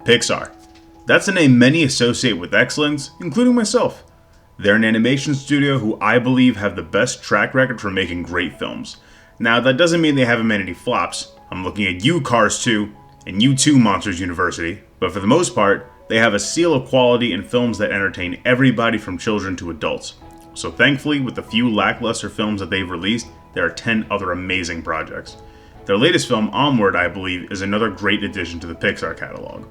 Pixar. That's a name many associate with excellence, including myself. They're an animation studio who I believe have the best track record for making great films. Now, that doesn't mean they haven't made any flops. I'm looking at you, Cars 2, and you too, Monsters University. But for the most part, they have a seal of quality in films that entertain everybody from children to adults. So thankfully, with the few lackluster films that they've released, there are 10 other amazing projects. Their latest film, Onward, I believe, is another great addition to the Pixar catalog.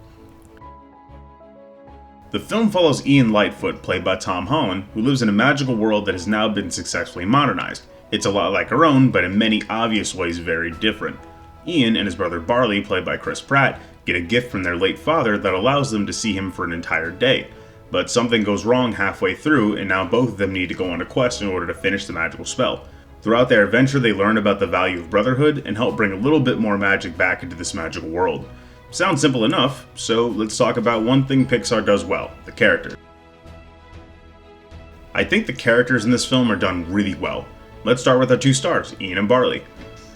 The film follows Ian Lightfoot, played by Tom Holland, who lives in a magical world that has now been successfully modernized. It's a lot like our own, but in many obvious ways very different. Ian and his brother Barley, played by Chris Pratt, get a gift from their late father that allows them to see him for an entire day. But something goes wrong halfway through, and now both of them need to go on a quest in order to finish the magical spell. Throughout their adventure, they learn about the value of brotherhood and help bring a little bit more magic back into this magical world. Sounds simple enough, so let's talk about one thing Pixar does well, the characters. I think the characters in this film are done really well. Let's start with our two stars, Ian and Barley.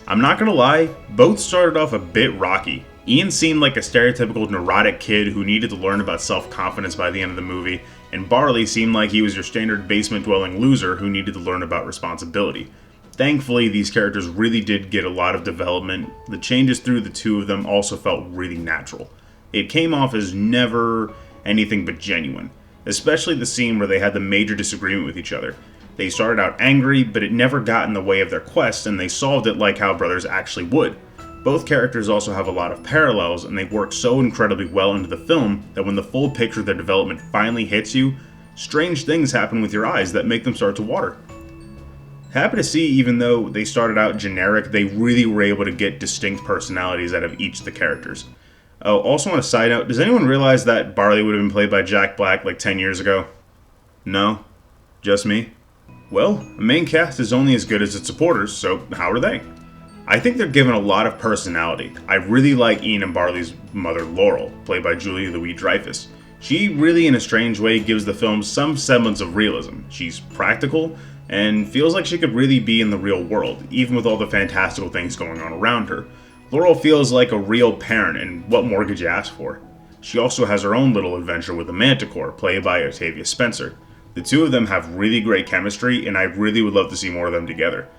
I'm not gonna lie, both started off a bit rocky. Ian seemed like a stereotypical neurotic kid who needed to learn about self-confidence by the end of the movie, and Barley seemed like he was your standard basement-dwelling loser who needed to learn about responsibility. Thankfully, these characters really did get a lot of development. The changes through the two of them also felt really natural. It came off as never anything but genuine, especially the scene where they had the major disagreement with each other. They started out angry, but it never got in the way of their quest, and they solved it like how brothers actually would. Both characters also have a lot of parallels, and they work so incredibly well into the film that when the full picture of their development finally hits you, strange things happen with your eyes that make them start to water. Happy to see, even though they started out generic, they really were able to get distinct personalities out of each of the characters. Oh, also on a side note, does anyone realize that Barley would have been played by Jack Black like 10 years ago? No? Just me? Well, a main cast is only as good as its supporters, so how are they? I think they're given a lot of personality. I really like Ian and Barley's mother, Laurel, played by Julia Louis-Dreyfus. She really, in a strange way, gives the film some semblance of realism. She's practical, and feels like she could really be in the real world, even with all the fantastical things going on around her. Laurel feels like a real parent, and what more could you ask for? She also has her own little adventure with a manticore, played by Octavia Spencer. The two of them have really great chemistry, and I really would love to see more of them together.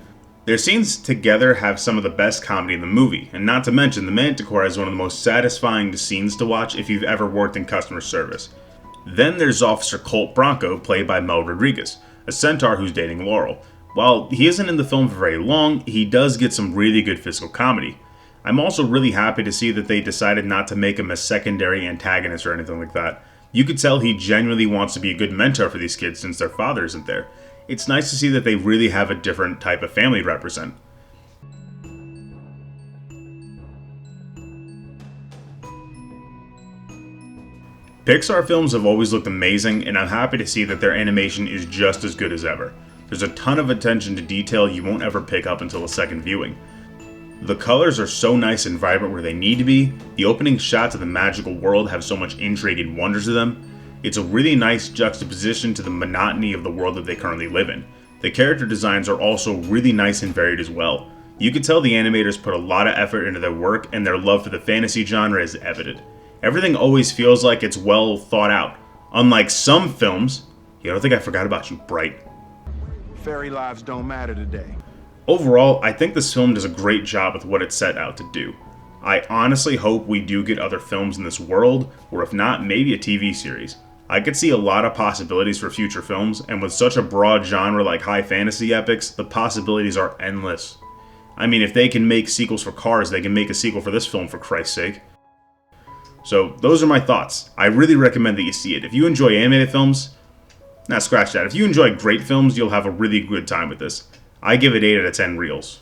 Their scenes together have some of the best comedy in the movie, and not to mention, the manticore has one of the most satisfying scenes to watch if you've ever worked in customer service. Then there's Officer Colt Bronco, played by Mel Rodriguez, a centaur who's dating Laurel. While he isn't in the film for very long, he does get some really good physical comedy. I'm also really happy to see that they decided not to make him a secondary antagonist or anything like that. You could tell he genuinely wants to be a good mentor for these kids since their father isn't there. It's nice to see that they really have a different type of family to represent. Pixar films have always looked amazing, and I'm happy to see that their animation is just as good as ever. There's a ton of attention to detail you won't ever pick up until a second viewing. The colors are so nice and vibrant where they need to be, the opening shots of the magical world have so much intrigue and wonder to them. It's a really nice juxtaposition to the monotony of the world that they currently live in. The character designs are also really nice and varied as well. You can tell the animators put a lot of effort into their work, and their love for the fantasy genre is evident. Everything always feels like it's well thought out. Unlike some films, I don't think I forgot about you, Bright. Fairy lives don't matter today. Overall, I think this film does a great job with what it set out to do. I honestly hope we do get other films in this world, or if not, maybe a TV series. I could see a lot of possibilities for future films, and with such a broad genre like high fantasy epics, the possibilities are endless. I mean, if they can make sequels for Cars, they can make a sequel for this film, for Christ's sake. So, those are my thoughts. I really recommend that you see it. If you enjoy animated films, scratch that. If you enjoy great films, you'll have a really good time with this. I give it 8 out of 10 reels.